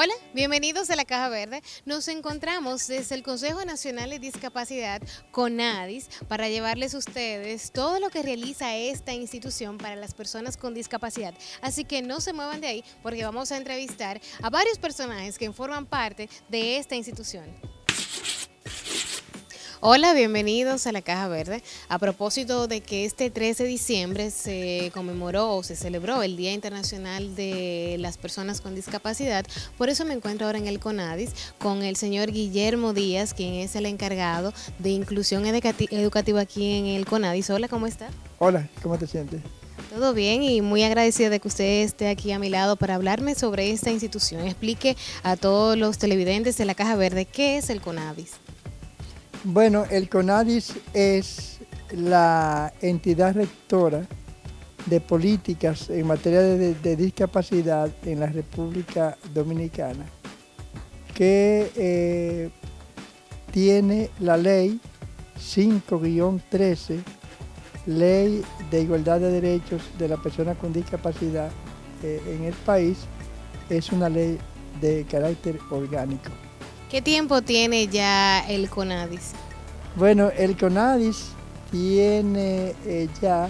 Hola, bienvenidos a la Caja Verde. Nos encontramos desde el Consejo Nacional de Discapacidad, CONADIS, para llevarles a ustedes todo lo que realiza esta institución para las personas con discapacidad. Así que no se muevan de ahí porque vamos a entrevistar a varios personajes que forman parte de esta institución. Hola, bienvenidos a la Caja Verde. A propósito de que este 13 de diciembre se conmemoró o se celebró el Día Internacional de las Personas con Discapacidad, por eso me encuentro ahora en el CONADIS con el señor Guillermo Díaz, quien es el encargado de inclusión educativa aquí en el CONADIS. Hola, ¿cómo está? Hola, ¿cómo te sientes? Todo bien y muy agradecida de que usted esté aquí a mi lado para hablarme sobre esta institución. Explique a todos los televidentes de la Caja Verde qué es el CONADIS. Bueno, el CONADIS es la entidad rectora de políticas en materia de discapacidad en la República Dominicana, que tiene la ley 5-13, Ley de Igualdad de Derechos de la Persona con Discapacidad en el país. Es una ley de carácter orgánico. ¿Qué tiempo tiene ya el CONADIS? Bueno, el CONADIS tiene ya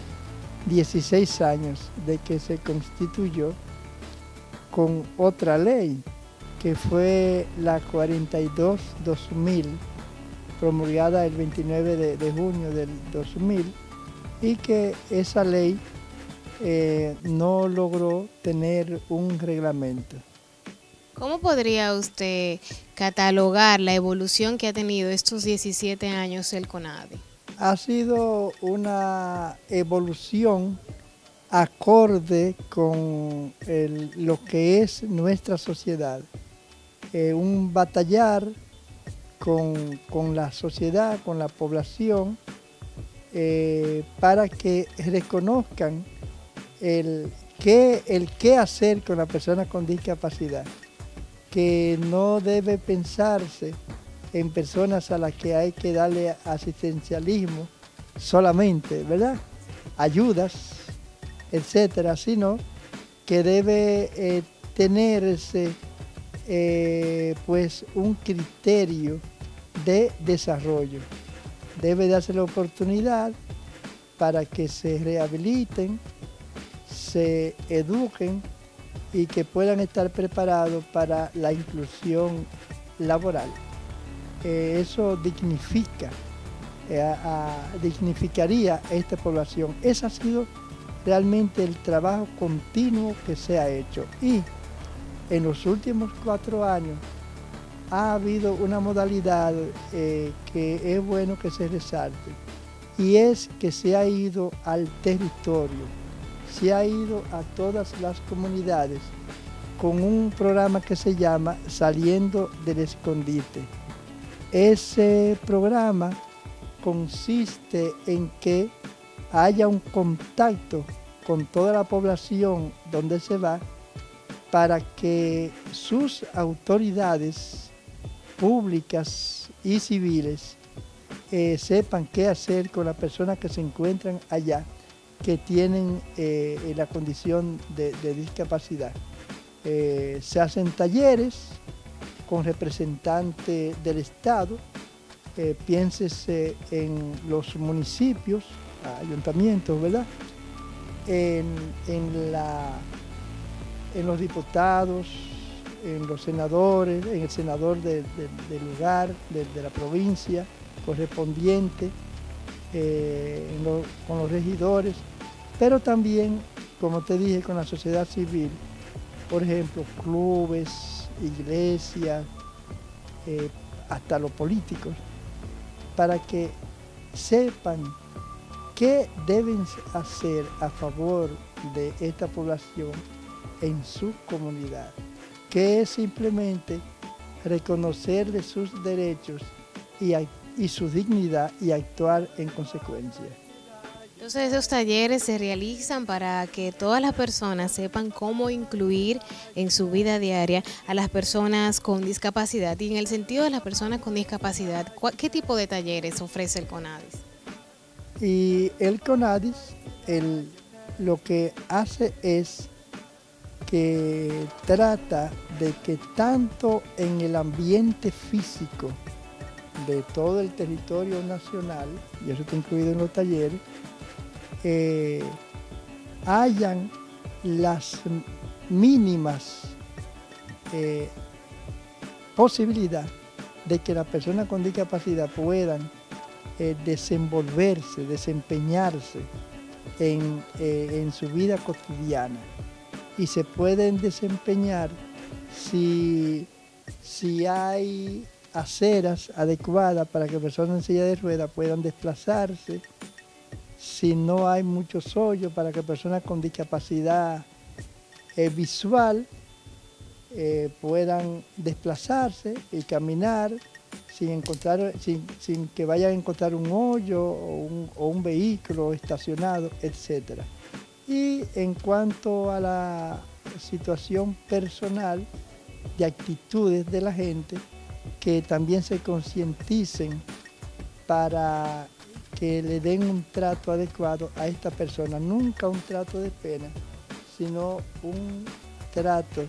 16 años de que se constituyó con otra ley, que fue la 42-2000, promulgada el 29 de junio del 2000, y que esa ley no logró tener un reglamento. ¿Cómo podría usted catalogar la evolución que ha tenido estos 17 años el CONADIS? Ha sido una evolución acorde con lo que es nuestra sociedad, un batallar con la sociedad, con la población, para que reconozcan el qué hacer con la persona con discapacidad, que no debe pensarse en personas a las que hay que darle asistencialismo solamente, ¿verdad? Ayudas, etcétera, sino que debe tenerse pues un criterio de desarrollo. Debe darse la oportunidad para que se rehabiliten, se eduquen y que puedan estar preparados para la inclusión laboral. Eso dignificaría a esta población. Ese ha sido realmente el trabajo continuo que se ha hecho. Y en los últimos 4 años ha habido una modalidad que es bueno que se resalte, y es que se ha ido al territorio, se ha ido a todas las comunidades con un programa que se llama Saliendo del Escondite. Ese programa consiste en que haya un contacto con toda la población donde se va, para que sus autoridades públicas y civiles sepan qué hacer con las personas que se encuentran allá, que tienen la condición de discapacidad. Se hacen talleres con representantes del Estado, piénsese en los municipios, ayuntamientos, ¿verdad? En los diputados, en los senadores, en el senador del lugar, de la provincia correspondiente, con los regidores, pero también, como te dije, con la sociedad civil, por ejemplo, clubes, iglesias, hasta los políticos, para que sepan qué deben hacer a favor de esta población en su comunidad, que es simplemente reconocerle sus derechos y su dignidad y actuar en consecuencia. Entonces esos talleres se realizan para que todas las personas sepan cómo incluir en su vida diaria a las personas con discapacidad. Y en el sentido de las personas con discapacidad, ¿qué tipo de talleres ofrece el CONADIS? Y el CONADIS lo que hace es que trata de que tanto en el ambiente físico de todo el territorio nacional, y eso está incluido en los talleres, hayan las mínimas posibilidades de que las personas con discapacidad puedan desenvolverse, desempeñarse en su vida cotidiana. Y se pueden desempeñar si hay aceras adecuadas para que personas en silla de ruedas puedan desplazarse, si no hay muchos hoyos para que personas con discapacidad visual puedan desplazarse y caminar sin que vayan a encontrar un hoyo o un vehículo estacionado, etc. Y en cuanto a la situación personal de actitudes de la gente, que también se concienticen para que le den un trato adecuado a esta persona, nunca un trato de pena, sino un trato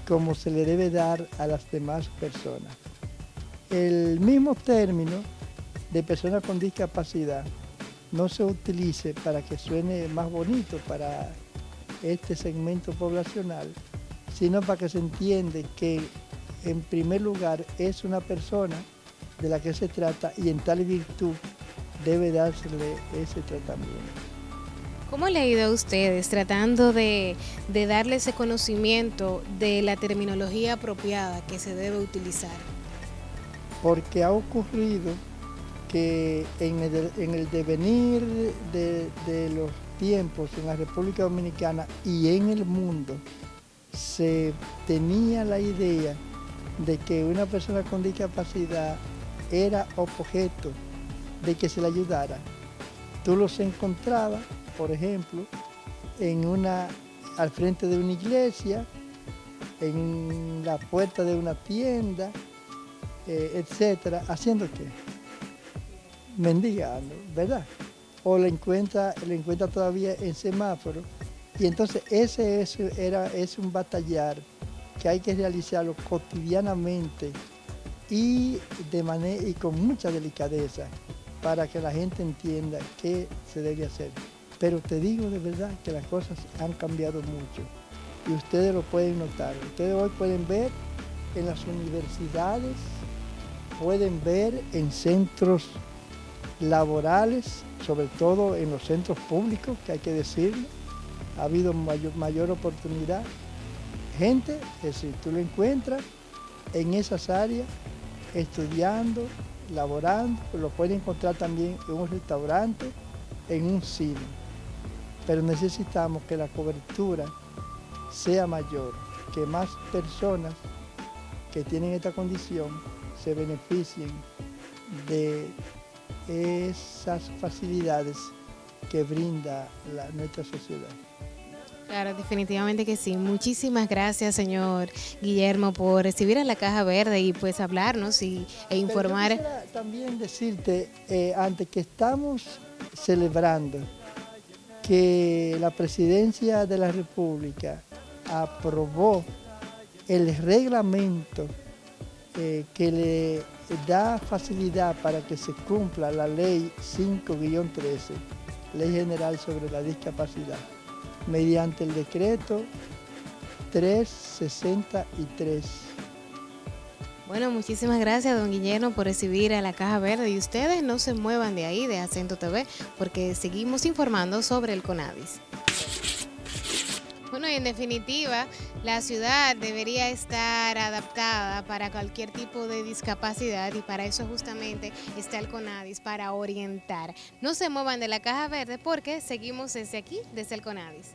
como se le debe dar a las demás personas. El mismo término de persona con discapacidad no se utilice para que suene más bonito para este segmento poblacional, sino para que se entienda que en primer lugar es una persona de la que se trata y en tal virtud debe dársele ese tratamiento. ¿Cómo le ha ido a ustedes tratando de darle ese conocimiento de la terminología apropiada que se debe utilizar? Porque ha ocurrido que en el devenir de los tiempos en la República Dominicana y en el mundo, se tenía la idea de que una persona con discapacidad era objeto de que se le ayudara. Tú los encontrabas, por ejemplo, al frente de una iglesia, en la puerta de una tienda, etcétera, ¿haciendo qué? Mendigando, ¿verdad? O le encuentra todavía en semáforo. Y entonces ese es un batallar que hay que realizarlo cotidianamente y con mucha delicadeza para que la gente entienda qué se debe hacer. Pero te digo de verdad que las cosas han cambiado mucho y ustedes lo pueden notar. Ustedes hoy pueden ver en las universidades, pueden ver en centros laborales, sobre todo en los centros públicos, que hay que decirlo, ha habido mayor oportunidad. Gente, es decir, tú lo encuentras en esas áreas, estudiando, laborando, lo pueden encontrar también en un restaurante, en un cine. Pero necesitamos que la cobertura sea mayor, que más personas que tienen esta condición se beneficien de esas facilidades que brinda nuestra sociedad. Claro, definitivamente que sí. Muchísimas gracias, señor Guillermo, por recibir a la Caja Verde y pues hablarnos e informar. Pero yo quisiera también decirte, antes que estamos celebrando que la Presidencia de la República aprobó el reglamento que le da facilidad para que se cumpla la Ley 5-13, Ley General sobre la Discapacidad, mediante el decreto 363. Bueno, muchísimas gracias, don Guillermo, por recibir a la Caja Verde. Y ustedes no se muevan de ahí, de Acento TV, porque seguimos informando sobre el CONADIS. Bueno, y en definitiva, la ciudad debería estar adaptada para cualquier tipo de discapacidad y para eso justamente está el CONADIS, para orientar. No se muevan de la Caja Verde porque seguimos desde aquí, desde el CONADIS.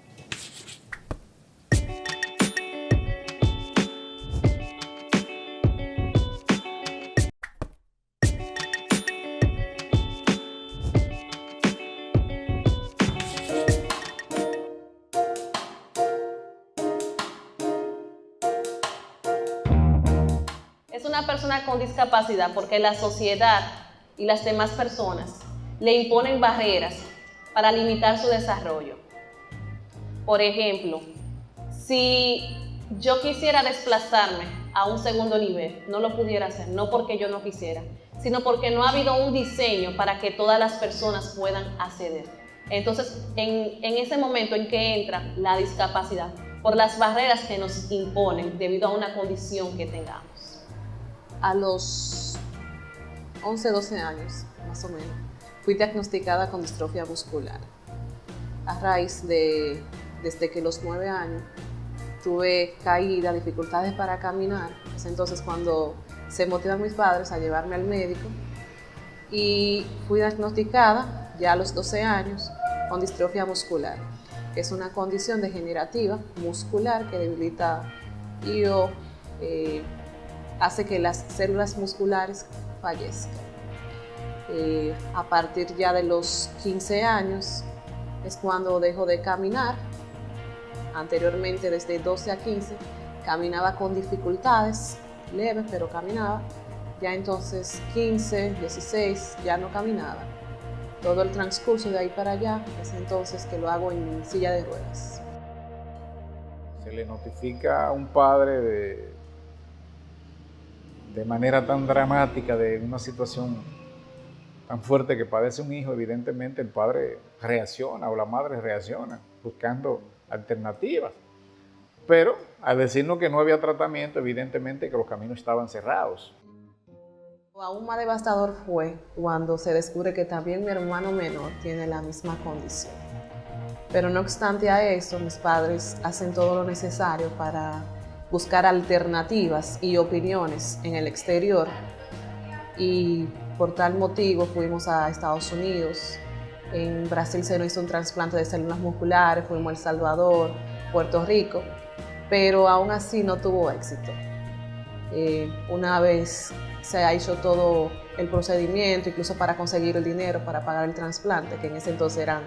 Es una persona con discapacidad porque la sociedad y las demás personas le imponen barreras para limitar su desarrollo. Por ejemplo, Si yo quisiera desplazarme a un segundo nivel, no lo pudiera hacer, no porque yo no quisiera, sino porque no ha habido un diseño para que todas las personas puedan acceder. Entonces, en ese momento en que entra la discapacidad, por las barreras que nos imponen debido a una condición que tengamos. A los 11, 12 años, más o menos, fui diagnosticada con distrofia muscular. A raíz desde que los 9 años, tuve caída, dificultades para caminar. Es entonces cuando se motivan mis padres a llevarme al médico y fui diagnosticada ya a los 12 años con distrofia muscular, que es una condición degenerativa muscular que debilita y hace que las células musculares fallezcan. A partir ya de los 15 años es cuando dejo de caminar. Anteriormente, desde 12 a 15, caminaba con dificultades leves, pero caminaba. Ya entonces 15, 16, ya no caminaba. Todo el transcurso de ahí para allá es entonces que lo hago en silla de ruedas. Se le notifica a un padre de manera tan dramática de una situación tan fuerte que padece un hijo. Evidentemente el padre reacciona o la madre reacciona buscando alternativas, pero al decirnos que no había tratamiento, evidentemente que los caminos estaban cerrados. Aún más devastador fue cuando se descubre que también mi hermano menor tiene la misma condición. Pero no obstante a eso, mis padres hacen todo lo necesario para buscar alternativas y opiniones en el exterior, y por tal motivo fuimos a Estados Unidos. En Brasil se nos hizo un trasplante de células musculares, fuimos a El Salvador, Puerto Rico, pero aún así no tuvo éxito. Una vez se ha hecho todo el procedimiento, incluso para conseguir el dinero para pagar el trasplante, que en ese entonces eran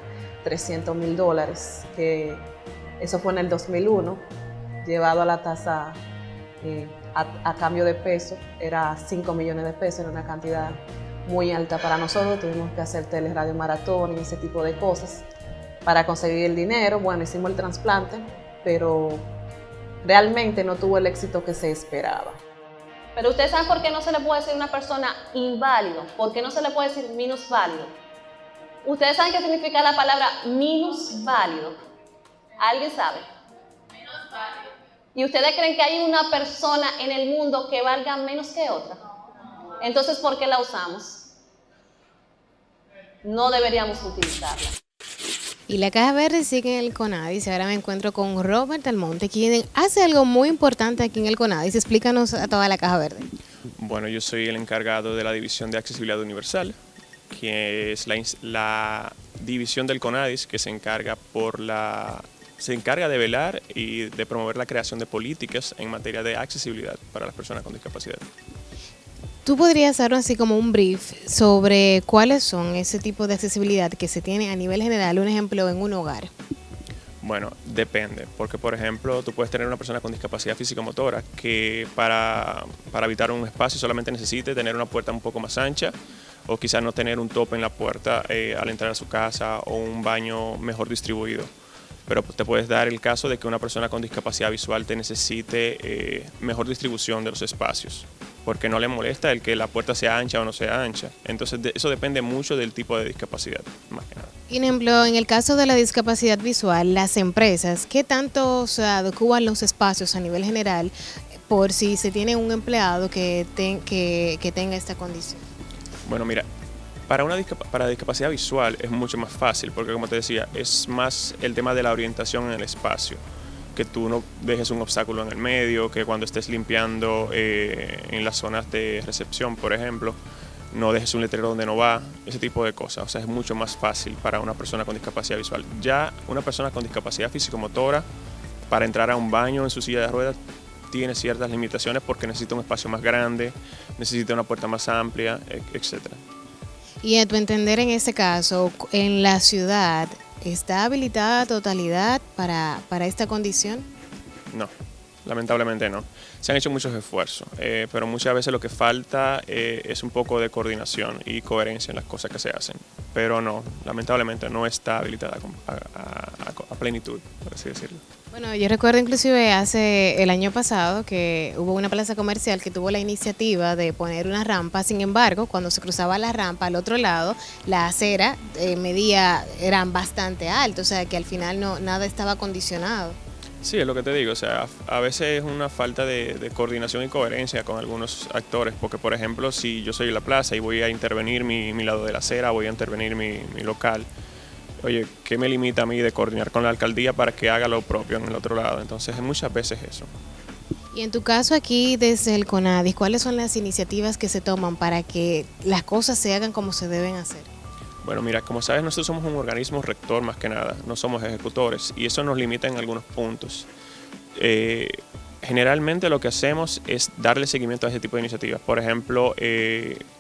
$300,000, que eso fue en el 2001, llevado a la tasa a cambio de peso, era 5 millones de pesos, era una cantidad muy alta para nosotros. Tuvimos que hacer teleradio maratón y ese tipo de cosas para conseguir el dinero. Bueno, hicimos el trasplante, pero realmente no tuvo el éxito que se esperaba. Pero ustedes saben por qué no se le puede decir a una persona inválido, por qué no se le puede decir minusválido. Ustedes saben qué significa la palabra minusválido. ¿Alguien sabe? Minusválido. ¿Y ustedes creen que hay una persona en el mundo que valga menos que otra? Entonces, ¿por qué la usamos? No deberíamos utilizarla. Y la Caja Verde sigue en el CONADIS. Ahora me encuentro con Robert Almonte, quien hace algo muy importante aquí en el CONADIS. Explícanos a toda la Caja Verde. Bueno, yo soy el encargado de la División de Accesibilidad Universal, que es la división del CONADIS que se encarga de velar y de promover la creación de políticas en materia de accesibilidad para las personas con discapacidad. ¿Tú podrías dar así como un brief sobre cuáles son ese tipo de accesibilidad que se tiene a nivel general, un ejemplo en un hogar? Bueno, depende, porque por ejemplo tú puedes tener una persona con discapacidad físico-motora que para habitar un espacio solamente necesite tener una puerta un poco más ancha, o quizás no tener un tope en la puerta al entrar a su casa, o un baño mejor distribuido. Pero te puedes dar el caso de que una persona con discapacidad visual te necesite mejor distribución de los espacios, porque no le molesta el que la puerta sea ancha o no sea ancha. Entonces eso depende mucho del tipo de discapacidad, más que nada. Por ejemplo, en el caso de la discapacidad visual, las empresas, ¿qué tanto adecuan los espacios a nivel general por si se tiene un empleado que tenga esta condición? Bueno, mira, para discapacidad visual es mucho más fácil, porque como te decía, es más el tema de la orientación en el espacio, que tú no dejes un obstáculo en el medio, que cuando estés limpiando en las zonas de recepción, por ejemplo, no dejes un letrero donde no va, ese tipo de cosas. O sea, es mucho más fácil para una persona con discapacidad visual. Ya una persona con discapacidad físico-motora, para entrar a un baño en su silla de ruedas, tiene ciertas limitaciones porque necesita un espacio más grande, necesita una puerta más amplia, etc. Y a tu entender, en este caso, en la ciudad, ¿está habilitada a totalidad para esta condición? No, lamentablemente no. Se han hecho muchos esfuerzos, pero muchas veces lo que falta es un poco de coordinación y coherencia en las cosas que se hacen. Pero no, lamentablemente no está habilitada a plenitud, por así decirlo. Bueno, yo recuerdo inclusive hace el año pasado que hubo una plaza comercial que tuvo la iniciativa de poner una rampa. Sin embargo, cuando se cruzaba la rampa al otro lado, la acera eran bastante altas, o sea que al final nada estaba acondicionado. Sí, es lo que te digo, o sea, a veces es una falta de coordinación y coherencia con algunos actores, porque por ejemplo, si yo soy la plaza y voy a intervenir mi lado de la acera, voy a intervenir mi local, oye, ¿qué me limita a mí de coordinar con la alcaldía para que haga lo propio en el otro lado? Entonces, muchas veces eso. Y en tu caso aquí desde el CONADIS, ¿cuáles son las iniciativas que se toman para que las cosas se hagan como se deben hacer? Bueno, mira, como sabes, nosotros somos un organismo rector más que nada, no somos ejecutores y eso nos limita en algunos puntos. Generalmente lo que hacemos es darle seguimiento a ese tipo de iniciativas. Por ejemplo,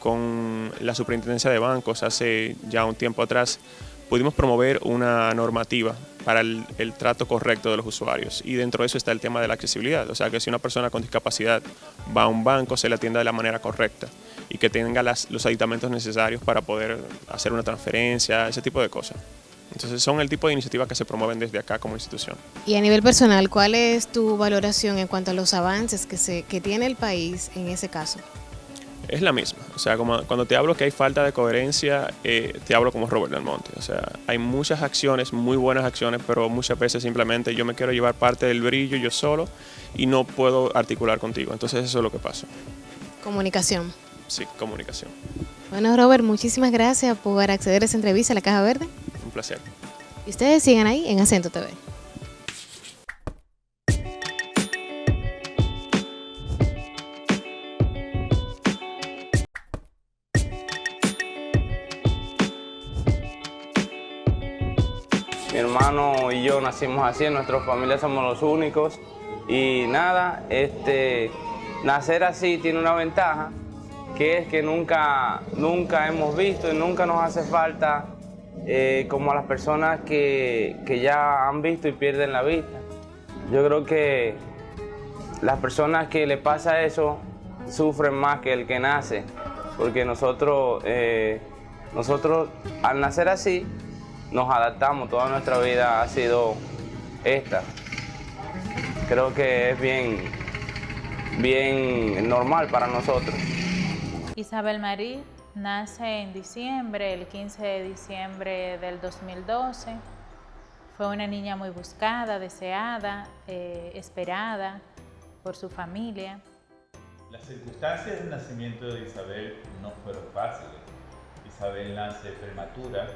con la Superintendencia de Bancos hace ya un tiempo atrás pudimos promover una normativa para el trato correcto de los usuarios y dentro de eso está el tema de la accesibilidad, o sea que si una persona con discapacidad va a un banco se le atienda de la manera correcta y que tenga los aditamentos necesarios para poder hacer una transferencia, ese tipo de cosas. Entonces son el tipo de iniciativas que se promueven desde acá como institución. Y a nivel personal, ¿cuál es tu valoración en cuanto a los avances que tiene el país en ese caso? Es la misma, o sea, como cuando te hablo que hay falta de coherencia, te hablo como Robert Del Monte, o sea, hay muchas acciones, muy buenas acciones, pero muchas veces simplemente yo me quiero llevar parte del brillo yo solo y no puedo articular contigo, entonces eso es lo que pasa. Comunicación. Sí, comunicación. Bueno, Robert, muchísimas gracias por acceder a esa entrevista a la Caja Verde. Un placer. Y ustedes sigan ahí en Acento TV. Mi hermano y yo nacimos así, en nuestra familia somos los únicos y nada, nacer así tiene una ventaja que es que nunca hemos visto y nunca nos hace falta como a las personas que ya han visto y pierden la vista. Yo creo que las personas que le pasa eso sufren más que el que nace, porque nosotros al nacer así nos adaptamos, toda nuestra vida ha sido esta. Creo que es bien normal para nosotros. Isabel Marie nace en diciembre, el 15 de diciembre del 2012. Fue una niña muy buscada, deseada, esperada por su familia. Las circunstancias del nacimiento de Isabel no fueron fáciles. Isabel nace prematura,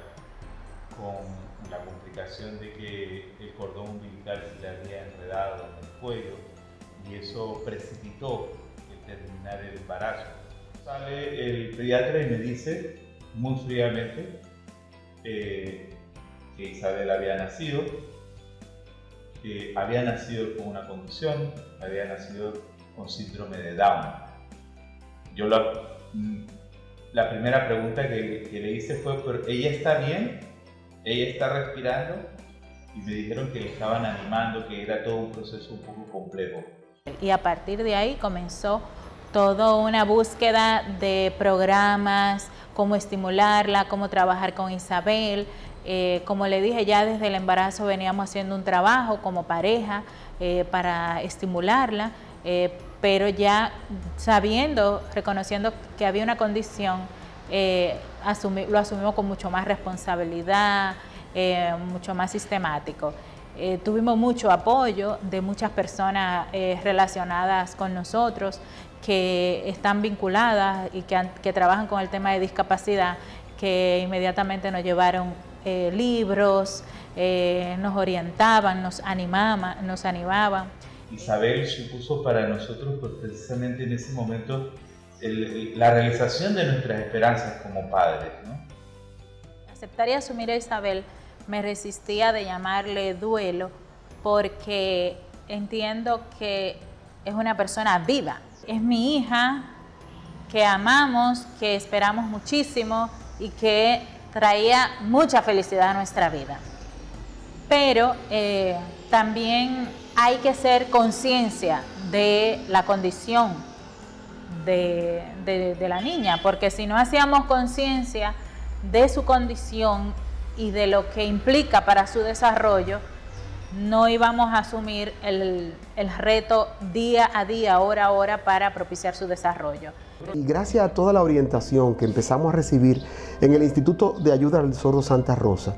con la complicación de que el cordón umbilical se le había enredado en el cuello y eso precipitó el terminar el embarazo. Sale el pediatra y me dice muy fríamente que Isabel había nacido con una condición, había nacido con síndrome de Down. Yo la primera pregunta que le hice fue, ¿pero ella está bien? ¿Ella está respirando? Y me dijeron que le estaban animando, que era todo un proceso un poco complejo. Y a partir de ahí comenzó toda una búsqueda de programas, cómo estimularla, cómo trabajar con Isabel. Como le dije, ya desde el embarazo veníamos haciendo un trabajo como pareja para estimularla, pero ya sabiendo, reconociendo que había una condición, lo asumimos con mucho más responsabilidad, mucho más sistemático. Tuvimos mucho apoyo de muchas personas relacionadas con nosotros que están vinculadas y que trabajan con el tema de discapacidad, que inmediatamente nos llevaron libros, nos orientaban, nos animaban. Isabel supuso para nosotros, pues, precisamente en ese momento, la realización de nuestras esperanzas como padres, ¿no? Aceptar y asumir a Isabel me resistía de llamarle duelo porque entiendo que es una persona viva. Es mi hija que amamos, que esperamos muchísimo y que traía mucha felicidad a nuestra vida. Pero también hay que ser conciencia de la condición de la niña, porque si no hacíamos conciencia de su condición y de lo que implica para su desarrollo, no íbamos a asumir el reto día a día, hora a hora, para propiciar su desarrollo. Y gracias a toda la orientación que empezamos a recibir en el Instituto de Ayuda al Sordo Santa Rosa,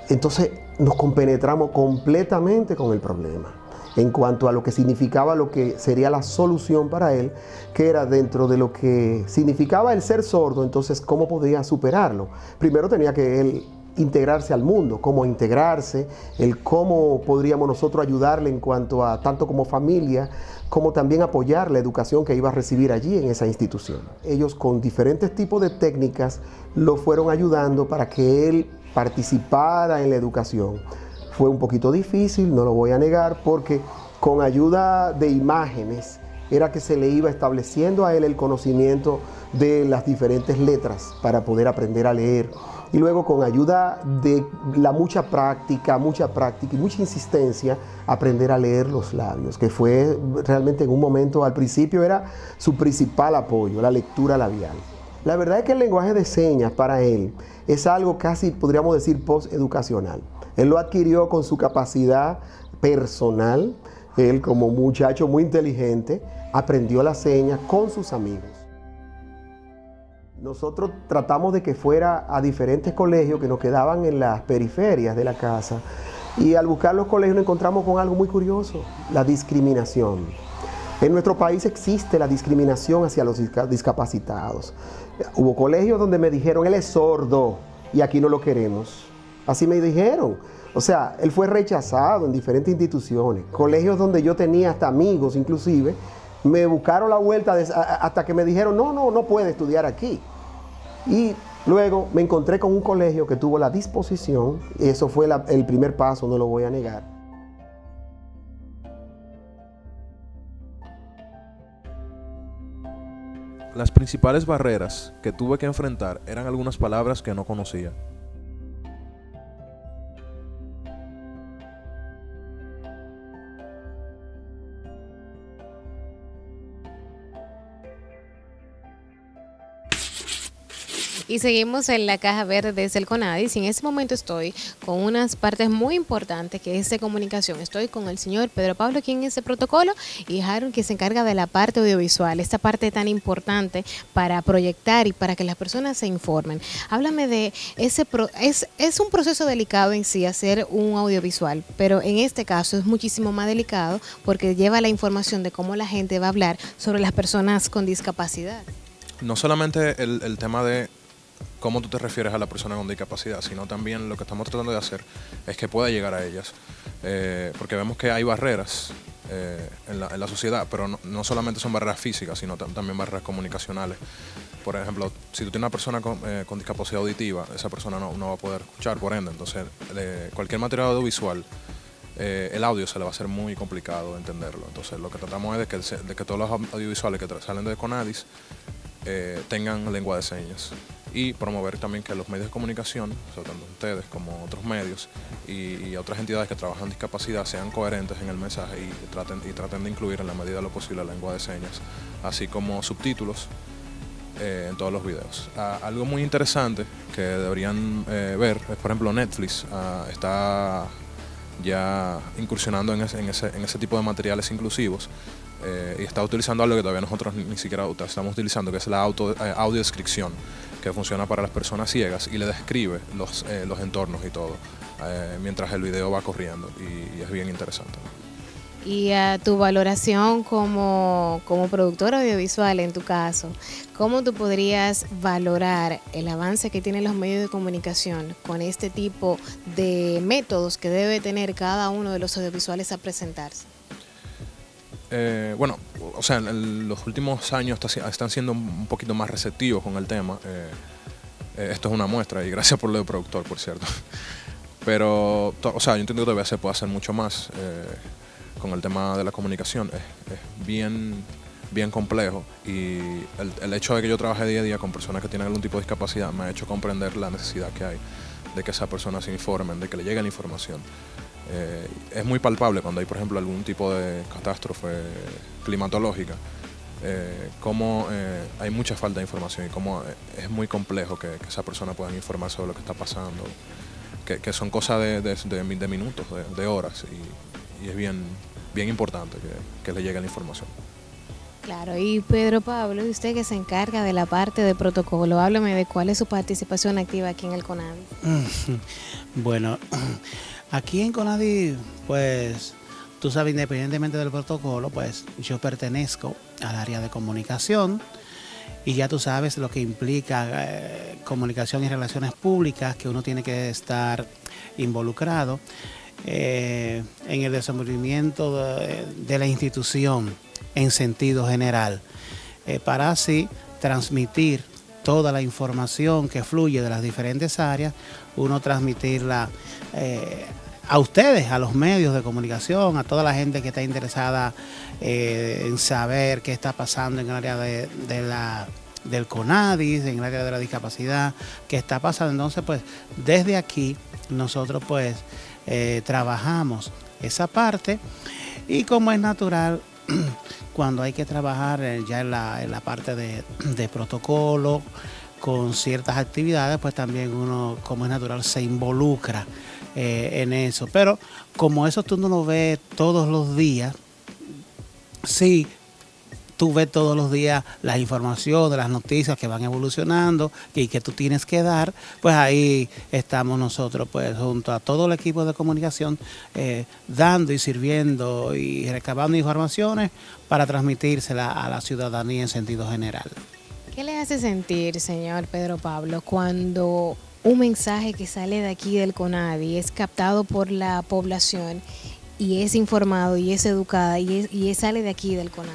entonces nos compenetramos completamente con el problema en cuanto a lo que significaba lo que sería la solución para él, que era dentro de lo que significaba el ser sordo, entonces cómo podría superarlo. Primero tenía que él integrarse al mundo, cómo integrarse, el cómo podríamos nosotros ayudarle en cuanto a tanto como familia, como también apoyar la educación que iba a recibir allí en esa institución. Ellos con diferentes tipos de técnicas lo fueron ayudando para que él participara en la educación. Fue un poquito difícil, no lo voy a negar, porque con ayuda de imágenes era que se le iba estableciendo a él el conocimiento de las diferentes letras para poder aprender a leer. Y luego con ayuda de la mucha práctica y mucha insistencia, aprender a leer los labios, que fue realmente en un momento, al principio era su principal apoyo, la lectura labial. La verdad es que el lenguaje de señas para él es algo casi, podríamos decir, posteducacional. Él lo adquirió con su capacidad personal, él como muchacho muy inteligente, aprendió las señas con sus amigos. Nosotros tratamos de que fuera a diferentes colegios que nos quedaban en las periferias de la casa, y al buscar los colegios nos encontramos con algo muy curioso: la discriminación. En nuestro país existe la discriminación hacia los discapacitados. Hubo colegios donde me dijeron, él es sordo y aquí no lo queremos. Así me dijeron. O sea, él fue rechazado en diferentes instituciones. Colegios donde yo tenía hasta amigos inclusive, me buscaron la vuelta hasta que me dijeron, no puede estudiar aquí. Y luego me encontré con un colegio que tuvo la disposición, y eso fue el primer paso, no lo voy a negar. Las principales barreras que tuve que enfrentar eran algunas palabras que no conocía. Y seguimos en la caja verde desde el CONADIS, y en este momento estoy con unas partes muy importantes que es de comunicación. Estoy con el señor Pedro Pablo, quien es el protocolo, y Harold, que se encarga de la parte audiovisual, esta parte tan importante para proyectar y para que las personas se informen. Háblame de ese es un proceso delicado en sí hacer un audiovisual, pero en este caso es muchísimo más delicado porque lleva la información de cómo la gente va a hablar sobre las personas con discapacidad. No solamente el tema de cómo tú te refieres a la persona con discapacidad, sino también lo que estamos tratando de hacer es que pueda llegar a ellas, porque vemos que hay barreras en la sociedad, pero no solamente son barreras físicas, sino también barreras comunicacionales. Por ejemplo, si tú tienes una persona con discapacidad auditiva, esa persona no va a poder escuchar, por ende, entonces cualquier material audiovisual, el audio se le va a hacer muy complicado entenderlo. Entonces lo que tratamos es de que todos los audiovisuales que salen de CONADIS tengan lengua de señas, y promover también que los medios de comunicación, o sea, tanto ustedes como otros medios y otras entidades que trabajan en discapacidad, sean coherentes en el mensaje y traten de incluir en la medida de lo posible la lengua de señas, así como subtítulos en todos los videos. Algo muy interesante que deberían ver es, por ejemplo, Netflix está ya incursionando en ese tipo de materiales inclusivos, y está utilizando algo que todavía nosotros ni siquiera estamos utilizando, que es la audiodescripción, que funciona para las personas ciegas y le describe los entornos y todo, mientras el video va corriendo, y es bien interesante. Y a tu valoración como productor audiovisual, en tu caso, ¿cómo tú podrías valorar el avance que tienen los medios de comunicación con este tipo de métodos que debe tener cada uno de los audiovisuales a presentarse? Bueno, o sea, en los últimos años están siendo un poquito más receptivos con el tema. Esto es una muestra, y gracias por lo de productor, por cierto. Pero, o sea, yo entiendo que todavía se puede hacer mucho más con el tema de la comunicación. Es bien complejo, y el hecho de que yo trabaje día a día con personas que tienen algún tipo de discapacidad me ha hecho comprender la necesidad que hay de que esas personas se informen, de que le llegue la información. Es muy palpable cuando hay, por ejemplo, algún tipo de catástrofe climatológica, cómo hay mucha falta de información, y cómo es muy complejo que esa persona pueda informar sobre lo que está pasando, que son cosas de minutos, de horas, y es bien importante que le llegue la información. Claro, y Pedro Pablo, usted que se encarga de la parte de protocolo, háblame de cuál es su participación activa aquí en el CONADI. Bueno, aquí en CONADI, pues, tú sabes, independientemente del protocolo, pues yo pertenezco al área de comunicación y ya tú sabes lo que implica comunicación y relaciones públicas, que uno tiene que estar involucrado en el desenvolvimiento de la institución en sentido general, para así transmitir toda la información que fluye de las diferentes áreas, uno transmitirla a ustedes, a los medios de comunicación, a toda la gente que está interesada en saber qué está pasando en el área del CONADI, en el área de la discapacidad, qué está pasando. Entonces, pues, desde aquí nosotros, pues, trabajamos esa parte, y como es natural, cuando hay que trabajar ya en la parte de protocolo, con ciertas actividades, pues también uno, como es natural, se involucra en eso. Pero como eso tú no lo ves todos los días, sí, tú ves todos los días las informaciones, las noticias que van evolucionando y que tú tienes que dar, pues ahí estamos nosotros, pues junto a todo el equipo de comunicación, dando y sirviendo y recabando informaciones para transmitírsela a la ciudadanía en sentido general. ¿Qué le hace sentir, señor Pedro Pablo, cuando un mensaje que sale de aquí del CONADI es captado por la población y es informado y es educada y sale de aquí del CONADI?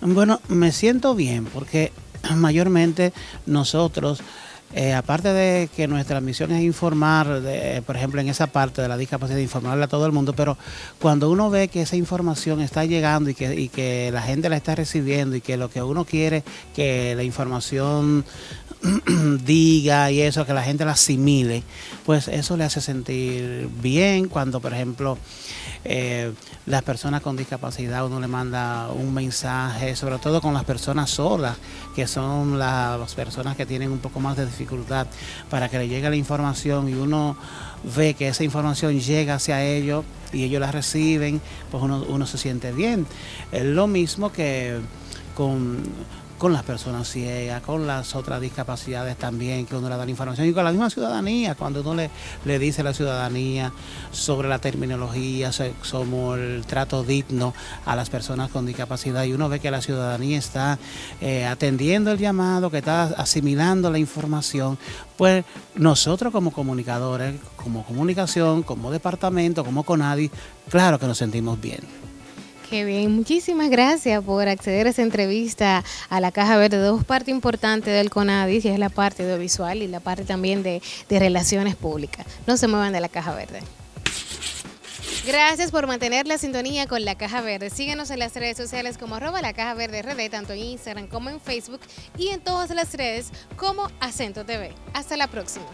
Bueno, me siento bien porque mayormente nosotros, aparte de que nuestra misión es informar, por ejemplo, en esa parte de la discapacidad, informarle a todo el mundo, pero cuando uno ve que esa información está llegando y que la gente la está recibiendo y que lo que uno quiere que la información diga y eso, que la gente la asimile, pues eso le hace sentir bien cuando, por ejemplo, las personas con discapacidad, uno le manda un mensaje, sobre todo con las personas sordas, que son las personas que tienen un poco más de dificultad, para que le llegue la información y uno ve que esa información llega hacia ellos y ellos la reciben, pues uno se siente bien. Es lo mismo que con las personas ciegas, con las otras discapacidades también, que uno le da la información, y con la misma ciudadanía, cuando uno le dice a la ciudadanía sobre la terminología, sobre el trato digno a las personas con discapacidad, y uno ve que la ciudadanía está atendiendo el llamado, que está asimilando la información, pues nosotros como comunicadores, como comunicación, como departamento, como CONADI, claro que nos sentimos bien. Qué bien, muchísimas gracias por acceder a esa entrevista a la Caja Verde. Dos partes importantes del CONADI, que es la parte audiovisual y la parte también de relaciones públicas. No se muevan de la Caja Verde. Gracias por mantener la sintonía con la Caja Verde. Síguenos en las redes sociales como @LaCajaVerdeRD, tanto en Instagram como en Facebook, y en todas las redes como Acento TV. Hasta la próxima.